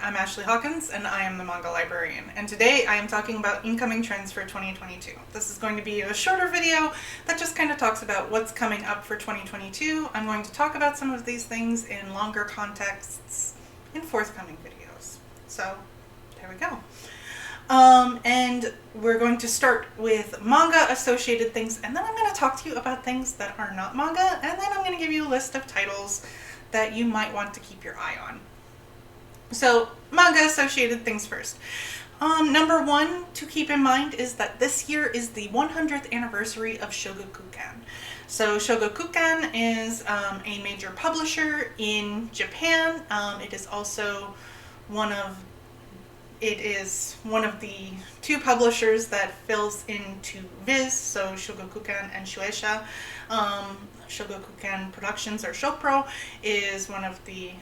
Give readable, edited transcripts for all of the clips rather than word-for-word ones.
I'm Ashley Hawkins and I am the manga librarian, and today I am talking about incoming trends for 2022. This is going to be a shorter video that just kind of talks about what's coming up for 2022. I'm going to talk about some of these things in longer contexts in forthcoming videos. So there we go. And we're going to start with manga associated things, and then I'm going to talk to you about things that are not manga, and then I'm going to give you a list of titles that you might want to keep your eye on. So, manga associated things first. Number one to keep in mind is that this year is the 100th anniversary of Shogakukan. So Shogakukan is a major publisher in Japan. It is also one of the two publishers that fills into Viz, so Shogakukan and Shueisha. Shogakukan Productions, or Shopro, is one of the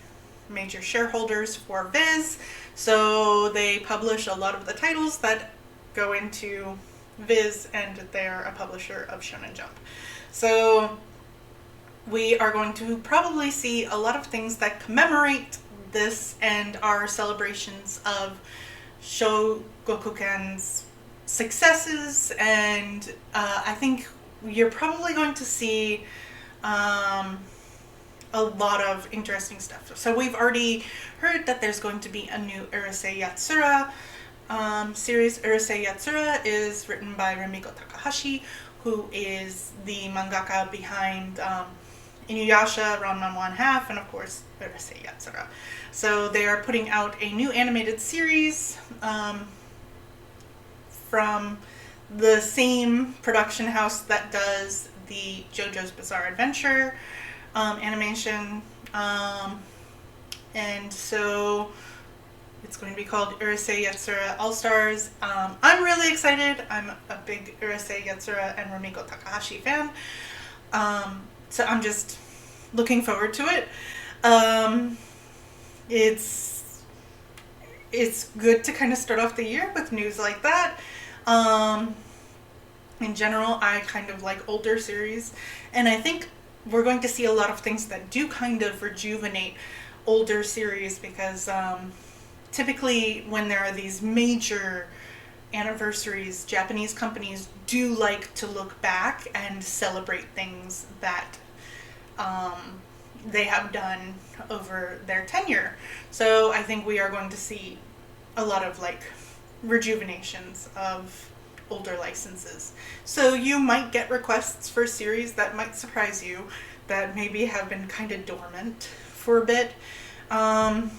major shareholders for Viz, so they publish a lot of the titles that go into Viz, and they're a publisher of Shonen Jump. So we are going to probably see a lot of things that commemorate this and are celebrations of Shogakukan's successes, and I think you're probably going to see a lot of interesting stuff. So we've already heard that there's going to be a new Urusei Yatsura series. Urusei Yatsura is written by Rumiko Takahashi, who is the mangaka behind Inuyasha, Ranma 1/2, and of course Urusei Yatsura. So they are putting out a new animated series from the same production house that does the JoJo's Bizarre Adventure animation, and so it's going to be called Urusei Yatsura All-Stars. I'm really excited. I'm a big Urusei Yatsura and Rumiko Takahashi fan, so I'm just looking forward to it. It's good to kind of start off the year with news like that. In general, I kind of like older series, and I think we're going to see a lot of things that do kind of rejuvenate older series, because typically when there are these major anniversaries, Japanese companies do like to look back and celebrate things that they have done over their tenure. So I think we are going to see a lot of like rejuvenations of older licenses. So you might get requests for series that might surprise you, that maybe have been kind of dormant for a bit. And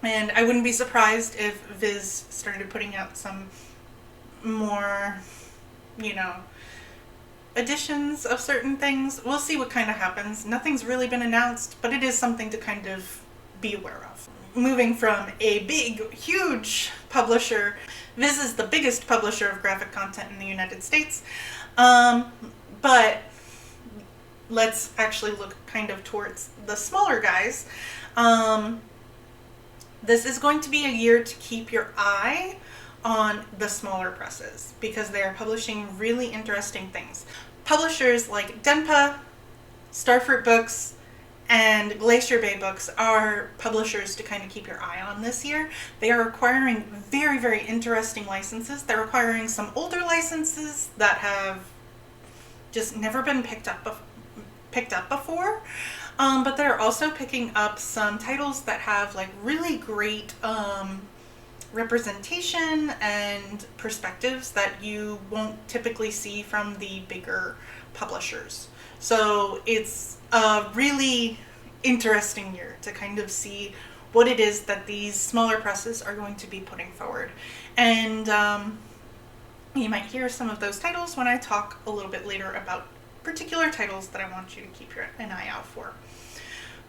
I wouldn't be surprised if Viz started putting out some more, editions of certain things. We'll see what kind of happens. Nothing's really been announced, but it is something to kind of be aware of. Moving from a big, huge publisher, Viz is the biggest publisher of graphic content in the United States, but let's actually look kind of towards the smaller guys. This is going to be a year to keep your eye on the smaller presses, because they are publishing really interesting things. Publishers like Denpa, Starfruit Books, and Glacier Bay Books are publishers to kind of keep your eye on this year. They are acquiring very, very interesting licenses. They're acquiring some older licenses that have just never been picked up before, but they're also picking up some titles that have like really great representation and perspectives that you won't typically see from the bigger publishers. So it's a really interesting year to kind of see what it is that these smaller presses are going to be putting forward. And you might hear some of those titles when I talk a little bit later about particular titles that I want you to keep an eye out for.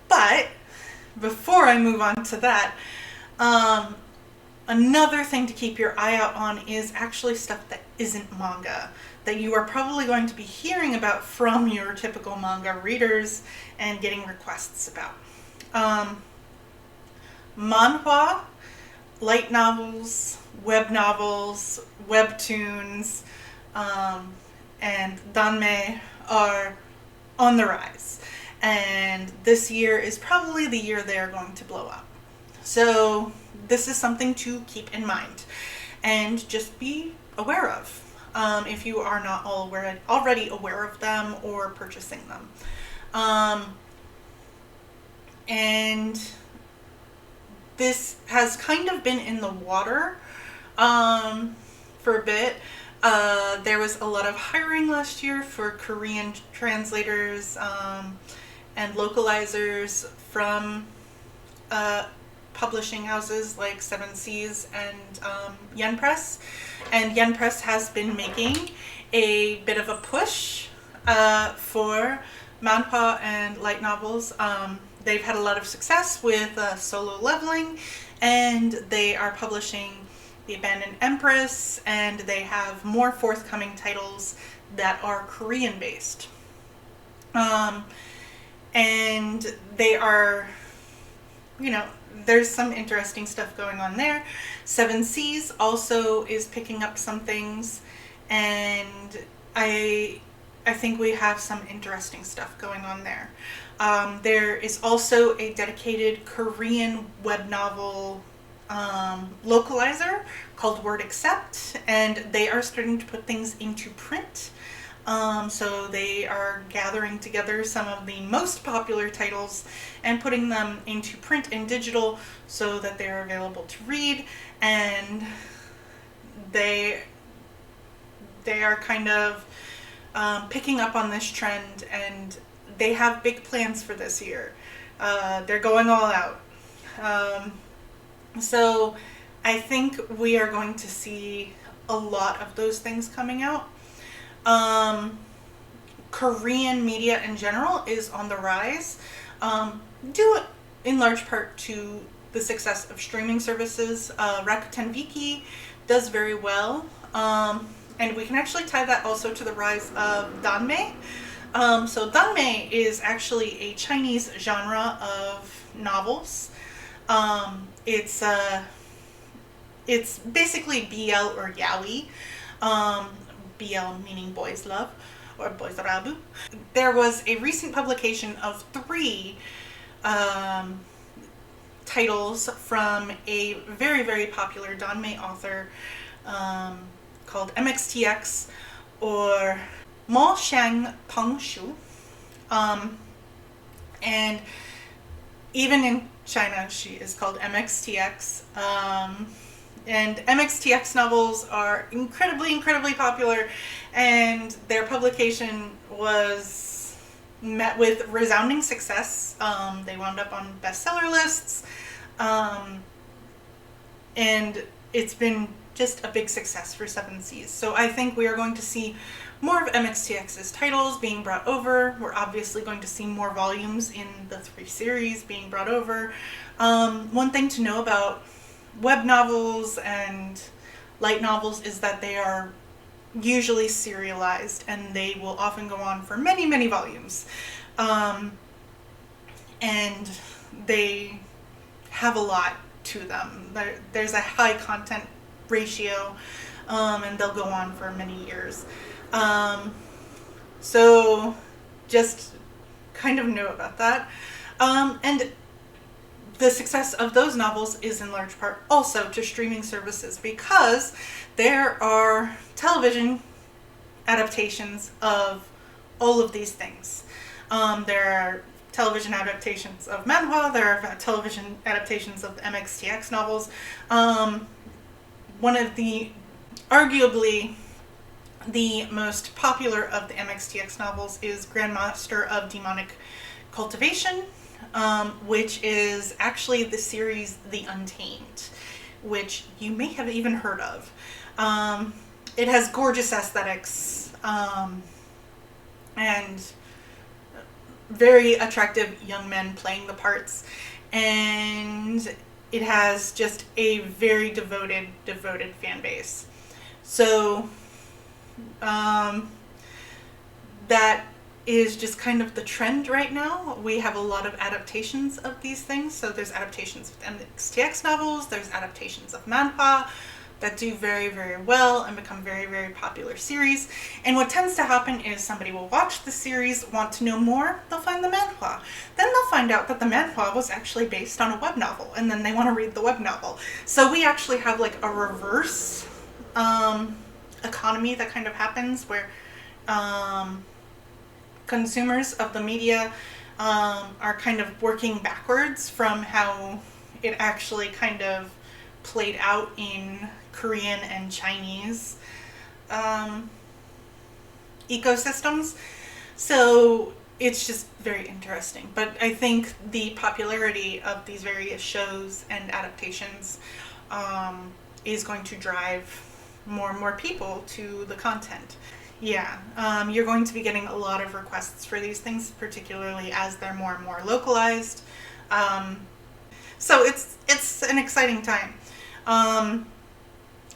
But before I move on to that, another thing to keep your eye out on is actually stuff that isn't manga, that you are probably going to be hearing about from your typical manga readers and getting requests about. Manhwa, light novels, web novels, webtoons, and danme are on the rise. And this year is probably the year they're going to blow up. So this is something to keep in mind and just be aware of if you are not already aware of them or purchasing them. And this has kind of been in the water for a bit. There was a lot of hiring last year for Korean translators and localizers from publishing houses like Seven Seas and Yen Press. And Yen Press has been making a bit of a push for manhwa and light novels. They've had a lot of success with Solo Leveling, and they are publishing The Abandoned Empress, and they have more forthcoming titles that are Korean based. And they are, there's some interesting stuff going on there. Seven Seas also is picking up some things, and I think we have some interesting stuff going on there. There is also a dedicated Korean web novel localizer called Word Accept, and they are starting to put things into print. So they are gathering together some of the most popular titles and putting them into print and digital so that they are available to read, and they are kind of picking up on this trend, and they have big plans for this year. They're going all out. So I think we are going to see a lot of those things coming out. Korean media in general is on the rise, due in large part to the success of streaming services. Rakuten Viki does very well, and we can actually tie that also to the rise of danmei. So danmei is actually a Chinese genre of novels. It's basically BL or yaoi. BL meaning boys love or boys rabu. There was a recent publication of 3 titles from a very, very popular danmei author called MXTX, or Mo Shang Peng Shu. And even in China, she is called MXTX. And MXTX novels are incredibly, incredibly popular, and their publication was met with resounding success. They wound up on bestseller lists, and it's been just a big success for Seven Seas. So I think we are going to see more of MXTX's titles being brought over. We're obviously going to see more volumes in the 3 series being brought over. One thing to know about web novels and light novels is that they are usually serialized, and they will often go on for many, many volumes. And they have a lot to them. There's a high content ratio, and they'll go on for many years. So just kind of know about that. And the success of those novels is in large part also to streaming services, because there are television adaptations of all of these things. There are television adaptations of manhwa, there are television adaptations of MXTX novels. One of the, arguably, the most popular of the MXTX novels is Grandmaster of Demonic Cultivation, which is actually the series The Untamed, which you may have even heard of. It has gorgeous aesthetics, and very attractive young men playing the parts, and it has just a very devoted fan base. So that is just kind of the trend right now. We have a lot of adaptations of these things. So there's adaptations of MXTX novels, there's adaptations of manhwa, that do very, very well and become very, very popular series. And what tends to happen is somebody will watch the series, want to know more, they'll find the manhwa. Then they'll find out that the manhwa was actually based on a web novel, and then they want to read the web novel. So we actually have like a reverse economy that kind of happens where consumers of the media are kind of working backwards from how it actually kind of played out in Korean and Chinese ecosystems. So it's just very interesting. But I think the popularity of these various shows and adaptations is going to drive more and more people to the content. Yeah, you're going to be getting a lot of requests for these things, particularly as they're more and more localized. So it's an exciting time.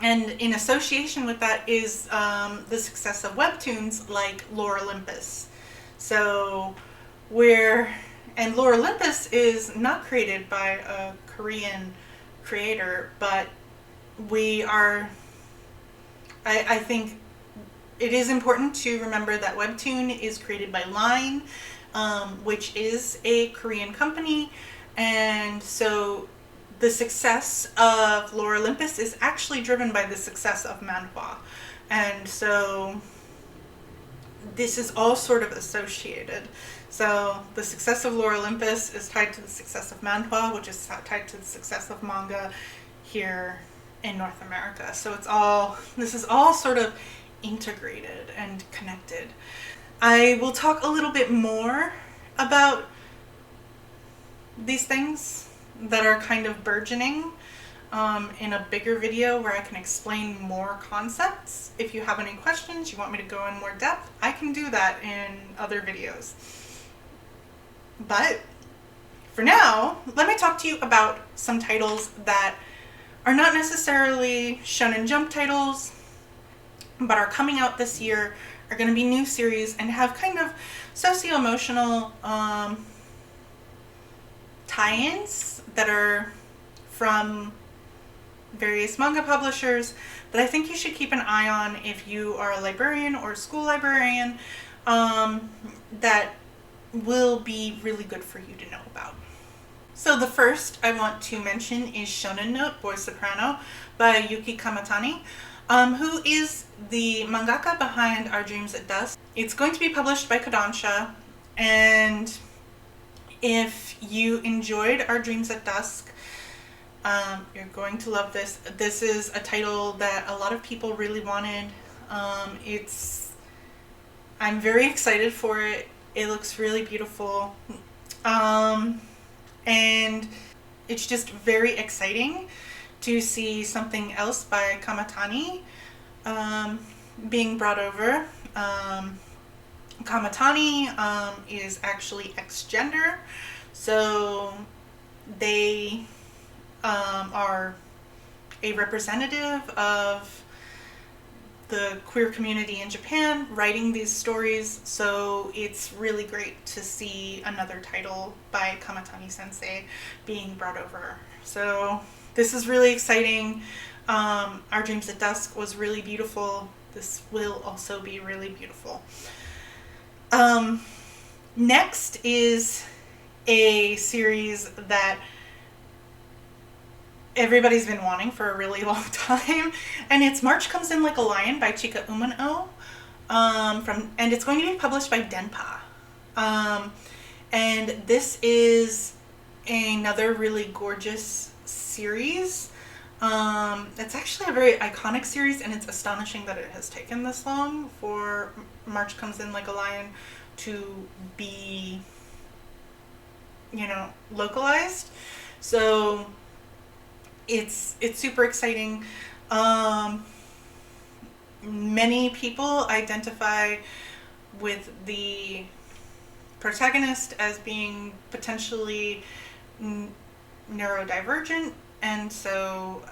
And in association with that is the success of webtoons like Lore Olympus. So and Lore Olympus is not created by a Korean creator, but I think it is important to remember that Webtoon is created by Line, which is a Korean company, and so the success of Lore Olympus is actually driven by the success of manhwa. And so this is all sort of associated. So the success of Lore Olympus is tied to the success of manhwa, which is tied to the success of manga here in North America. So this is all sort of integrated and connected. I will talk a little bit more about these things that are kind of burgeoning in a bigger video where I can explain more concepts. If you have any questions, you want me to go in more depth, I can do that in other videos. But for now, let me talk to you about some titles that are not necessarily Shonen Jump titles, but are coming out this year, are going to be new series, and have kind of socio-emotional tie-ins that are from various manga publishers that I think you should keep an eye on if you are a librarian or a school librarian, that will be really good for you to know about. So the first I want to mention is Shonen Note Boy Soprano by Yuki Kamatani, who is the mangaka behind Our Dreams at Dusk. It's going to be published by Kodansha, and if you enjoyed Our Dreams at Dusk, you're going to love this. This is a title that a lot of people really wanted. I'm very excited for it. It looks really beautiful. And it's just very exciting to see something else by Kamatani being brought over. Kamatani is actually ex-gender, so they are a representative of the queer community in Japan writing these stories, so it's really great to see another title by Kamatani sensei being brought over. So this is really exciting. Our Dreams at Dusk was really beautiful. This will also be really beautiful. Next is a series that everybody's been wanting for a really long time, and it's March Comes In Like a Lion by Chika Umano, and it's going to be published by Denpa. And this is another really gorgeous series. It's actually a very iconic series, and it's astonishing that it has taken this long for March Comes In Like a Lion to be, localized. So it's super exciting. Many people identify with the protagonist as being potentially neurodivergent, and so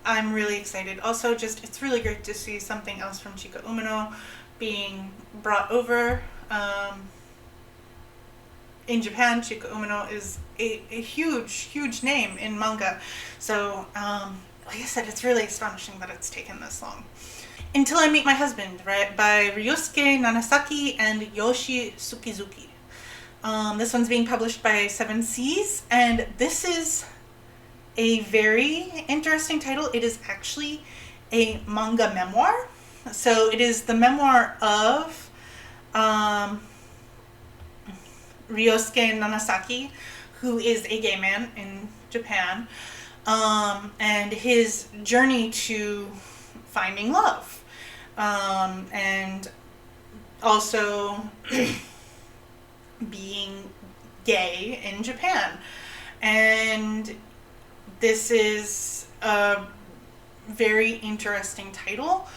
I'm really excited. Also, it's really great to see something else from Chika Umano being brought over. In Japan, Chika Umano is a huge name in manga, so like I said, it's really astonishing that it's taken this long. Until I Meet My Husband, right, by Ryusuke Nanasaki and Yoshi Sukizuki. This one's being published by Seven Seas, and this is a very interesting title. It is actually a manga memoir. So it is the memoir of Ryosuke Nanasaki, who is a gay man in Japan, and his journey to finding love, and also being gay in Japan. And this is a very interesting title.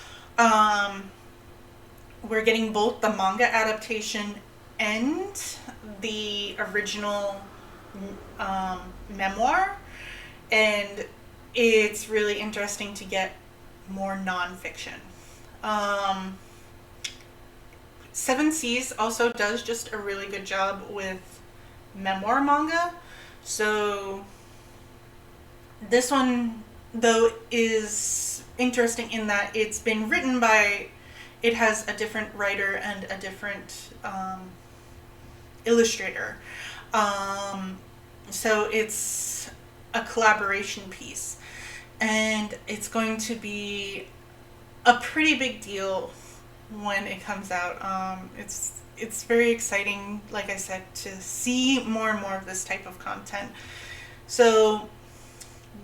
We're getting both the manga adaptation and the original memoir, and it's really interesting to get more nonfiction. Seven Seas also does just a really good job with memoir manga. So this one, though, is interesting in that it's been written by, it has a different writer and a different illustrator. So it's a collaboration piece, and it's going to be a pretty big deal when it comes out. It's very exciting, like I said, to see more and more of this type of content. So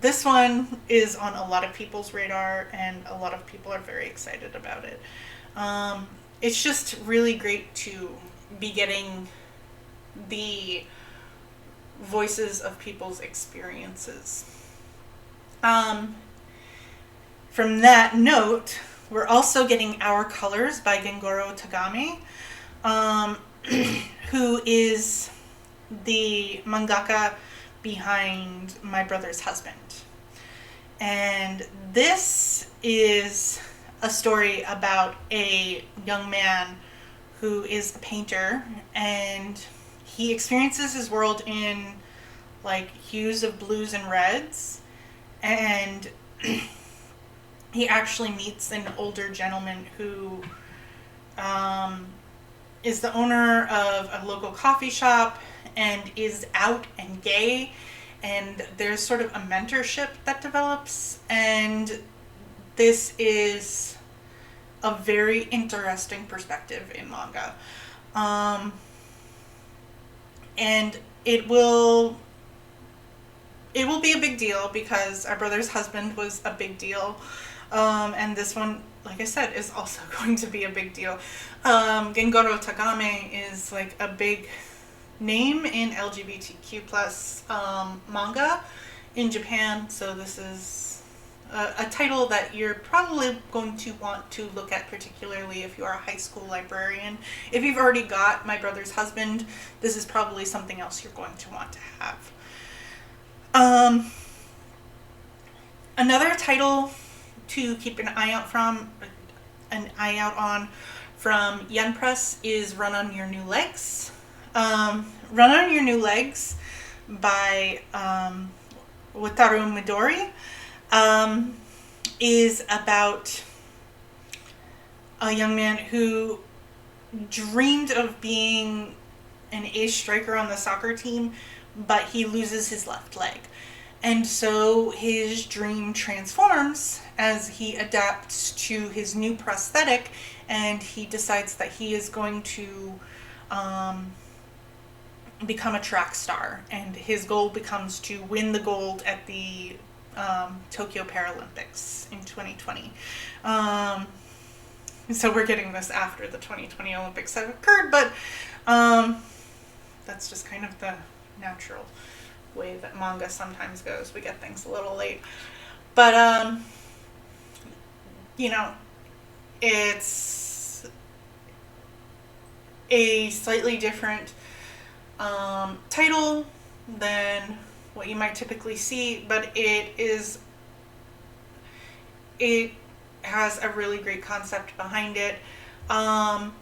this one is on a lot of people's radar, and a lot of people are very excited about it. It's just really great to be getting the voices of people's experiences. From that note, we're also getting Our Colors by Gengoro Tagame, who is the mangaka behind My Brother's Husband. And this is a story about a young man who is a painter, and he experiences his world in like hues of blues and reds, and he actually meets an older gentleman who is the owner of a local coffee shop and is out and gay, and there's sort of a mentorship that develops, and this is a very interesting perspective in manga. And it will be a big deal because Our Brother's Husband was a big deal. And this one, like I said, is also going to be a big deal. Gengoro Tagame is like a big name in LGBTQ plus manga in Japan. So this is a title that you're probably going to want to look at, particularly if you are a high school librarian. If you've already got My Brother's Husband, this is probably something else you're going to want to have. Another title to keep an eye out on from Yen Press is Run on Your New Legs. Run on Your New Legs by Wataru Midori is about a young man who dreamed of being an ace striker on the soccer team, but he loses his left leg. And so his dream transforms as he adapts to his new prosthetic, and he decides that he is going to become a track star, and his goal becomes to win the gold at the Tokyo Paralympics in 2020. So we're getting this after the 2020 Olympics have occurred, but that's just kind of the natural way that manga sometimes goes. We get things a little late. But, it's a slightly different title than what you might typically see, but it has a really great concept behind it, and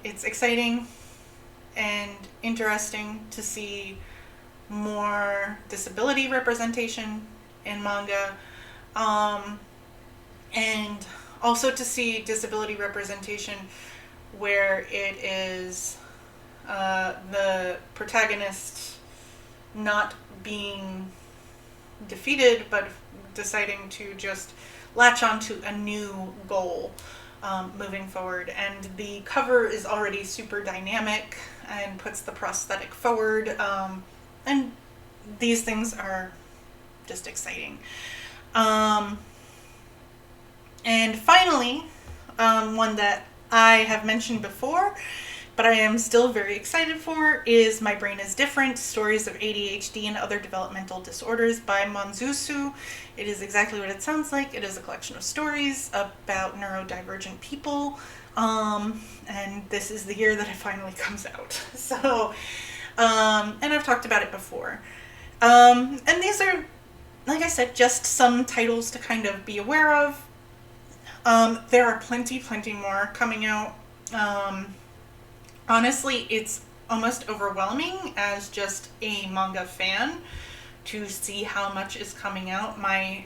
it's exciting and interesting to see more disability representation in manga. And also to see disability representation where it is the protagonist not being defeated, but deciding to just latch onto a new goal moving forward. And the cover is already super dynamic and puts the prosthetic forward. And these things are just exciting. And finally, one that I have mentioned before, but I am still very excited for, is My Brain is Different, Stories of ADHD and Other Developmental Disorders by Monzusu. It is exactly what it sounds like. It is a collection of stories about neurodivergent people, and this is the year that it finally comes out. So, and I've talked about it before. And these are, like I said, just some titles to kind of be aware of. There are plenty more coming out. Honestly, it's almost overwhelming as just a manga fan to see how much is coming out. My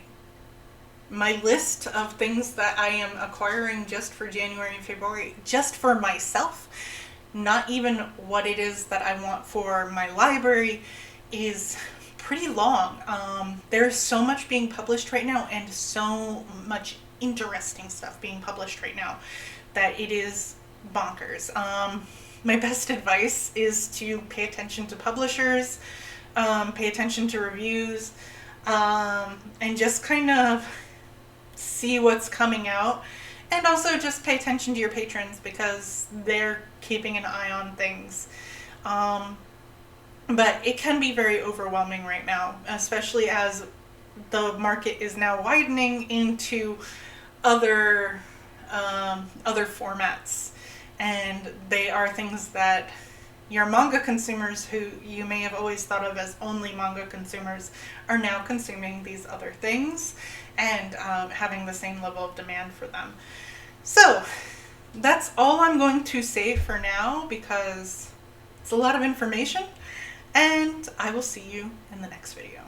list of things that I am acquiring just for January and February, just for myself, not even what it is that I want for my library, is pretty long. There's so much being published right now and so much interesting stuff being published right now that it is bonkers. My best advice is to pay attention to publishers, pay attention to reviews, and just kind of see what's coming out. And also just pay attention to your patrons because they're keeping an eye on things. But it can be very overwhelming right now, especially as the market is now widening into other formats. And they are things that your manga consumers, who you may have always thought of as only manga consumers, are now consuming these other things and having the same level of demand for them. So that's all I'm going to say for now because it's a lot of information, and I will see you in the next video.